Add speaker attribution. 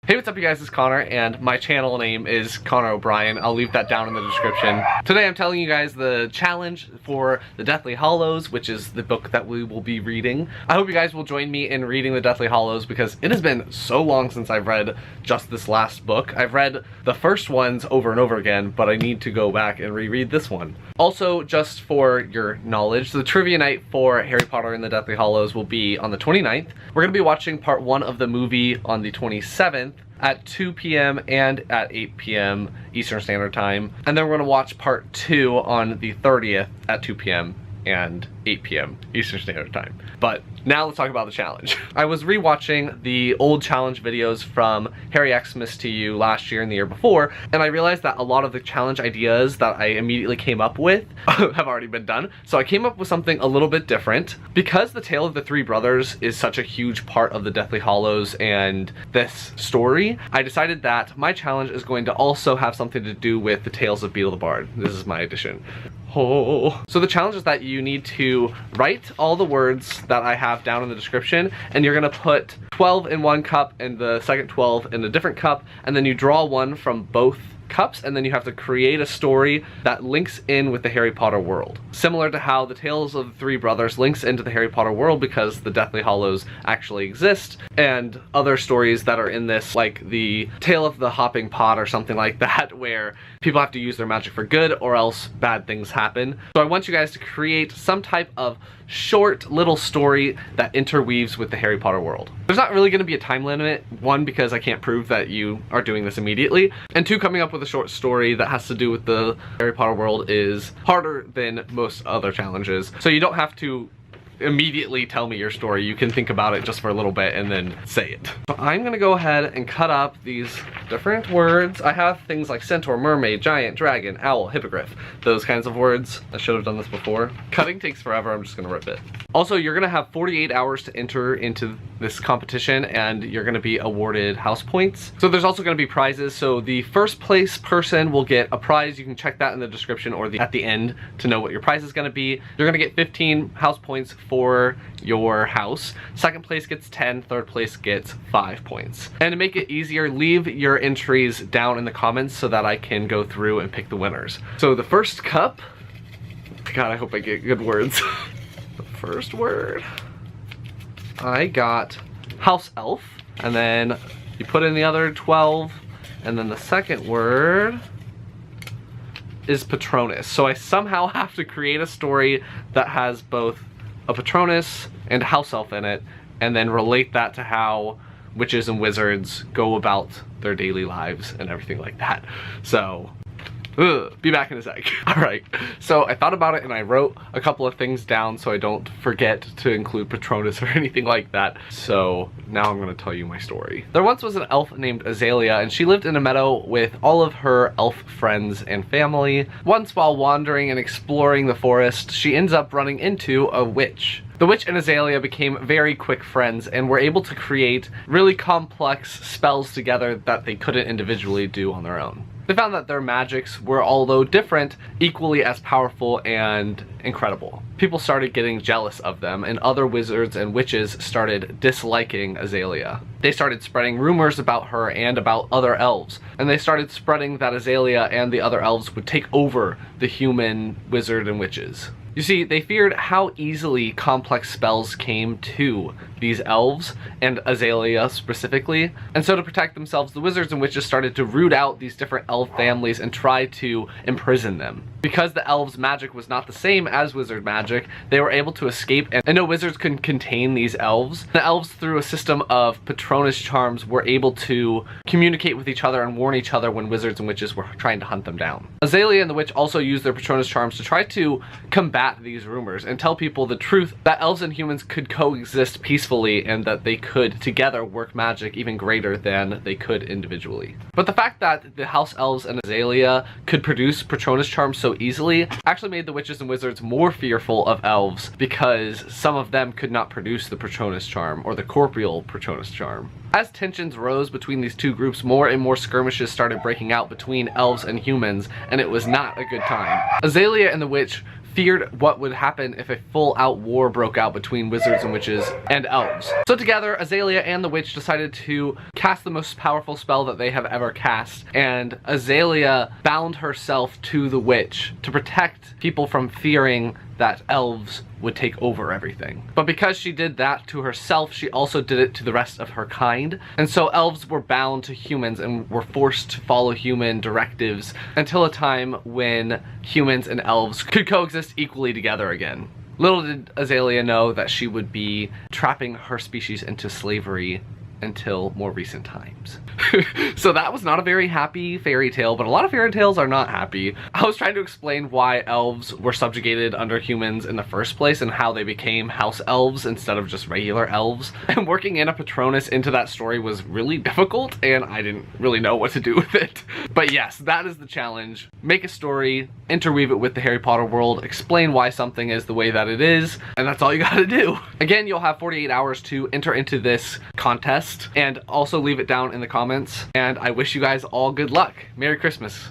Speaker 1: Hey, what's up you guys, it's Connor, and my channel name is Connor O'Brien. I'll leave that down in the description. Today I'm telling you guys the challenge for the Deathly Hallows, which is the book that we will be reading. I hope you guys will join me in reading the Deathly Hallows because it has been so long since I've read just this last book. I've read the first ones over and over again, but I need to go back and reread this one. Also, just for your knowledge, the trivia night for Harry Potter and the Deathly Hallows will be on the 29th. We're going to be watching part 1 of the movie on the 27th. At 2 p.m. and at 8 p.m. Eastern Standard Time. And then we're going to watch part 2 on the 30th at 2 p.m. and 8 p.m. Eastern Standard Time. But now let's talk about the challenge. I was rewatching the old challenge videos from Harry Xmas to You last year and the year before, and I realized that a lot of the challenge ideas that I immediately came up with have already been done. So I came up with something a little bit different. Because the tale of the three brothers is such a huge part of the Deathly Hallows and this story, I decided that my challenge is going to also have something to do with the tales of Beedle the Bard. This is my addition. Oh. So the challenge is that you need to write all the words that I have down in the description, and you're gonna put 12 in one cup and the second 12 in a different cup, and then you draw one from both cups, and then you have to create a story that links in with the Harry Potter world. Similar to how the Tales of the Three Brothers links into the Harry Potter world because the Deathly Hallows actually exist, and other stories that are in this, like the Tale of the Hopping Pot or something like that, where people have to use their magic for good or else bad things happen. So I want you guys to create some type of short little story that interweaves with the Harry Potter world. There's not really going to be a time limit, one, because I can't prove that you are doing this immediately, and two, coming up with a short story that has to do with the Harry Potter world is harder than most other challenges. So you don't have to immediately tell me your story. You can think about it just for a little bit and then say it. So I'm gonna go ahead and cut up these different words. I have things like Centaur, Mermaid, Giant, Dragon, Owl, Hippogriff, those kinds of words. I should have done this before. Cutting takes forever, I'm just gonna rip it. Also, you're gonna have 48 hours to enter into this competition, and you're gonna be awarded house points. So there's also gonna be prizes. So the first place person will get a prize. You can check that in the description or at the end to know what your prize is gonna be. You're gonna get 15 house points for your house. Second place gets 10, third place gets 5 points. And to make it easier, leave your entries down in the comments so that I can go through and pick the winners. So the first cup, God, I hope I get good words. The first word, I got house elf, and then you put in the other 12, and then the second word is Patronus. So I somehow have to create a story that has both a Patronus and a house elf in it, and then relate that to how witches and wizards go about their daily lives and everything like that. So, be back in a sec. Alright, so I thought about it and I wrote a couple of things down so I don't forget to include Patronus or anything like that. So now I'm going to tell you my story. There once was an elf named Azalea, and she lived in a meadow with all of her elf friends and family. Once, while wandering and exploring the forest, she ends up running into a witch. The witch and Azalea became very quick friends and were able to create really complex spells together that they couldn't individually do on their own. They found that their magics were, although different, equally as powerful and incredible. People started getting jealous of them, and other wizards and witches started disliking Azalea. They started spreading rumors about her and about other elves, and they started spreading that Azalea and the other elves would take over the human wizard and witches. You see, they feared how easily complex spells came to these elves, and Azalea specifically. And so to protect themselves, the wizards and witches started to root out these different elf families and try to imprison them. Because the elves' magic was not the same as wizard magic, they were able to escape, and no wizards could contain these elves. The elves, through a system of Patronus Charms, were able to communicate with each other and warn each other when wizards and witches were trying to hunt them down. Azalea and the witch also used their Patronus Charms to try to combat these rumors and tell people the truth that elves and humans could coexist peacefully, and that they could together work magic even greater than they could individually. But the fact that the house elves and Azalea could produce Patronus Charms so easily actually made the witches and wizards more fearful of elves, because some of them could not produce the Patronus Charm, or the corporeal Patronus Charm. As tensions rose between these two groups, more and more skirmishes started breaking out between elves and humans, and it was not a good time. Azalea and the witch feared what would happen if a full-out war broke out between wizards and witches and elves. So together, Azalea and the witch decided to cast the most powerful spell that they have ever cast, and Azalea bound herself to the witch to protect people from fearing that elves would take over everything. But because she did that to herself, she also did it to the rest of her kind. And so elves were bound to humans and were forced to follow human directives until a time when humans and elves could coexist equally together again. Little did Azalea know that she would be trapping her species into slavery until more recent times. So that was not a very happy fairy tale, but a lot of fairy tales are not happy. I was trying to explain why elves were subjugated under humans in the first place and how they became house elves instead of just regular elves. And working in a Patronus into that story was really difficult, and I didn't really know what to do with it. But yes, that is the challenge. Make a story, interweave it with the Harry Potter world, explain why something is the way that it is, and that's all you gotta do. Again, you'll have 48 hours to enter into this contest, and also leave it down in the comments. And I wish you guys all good luck. Merry Christmas.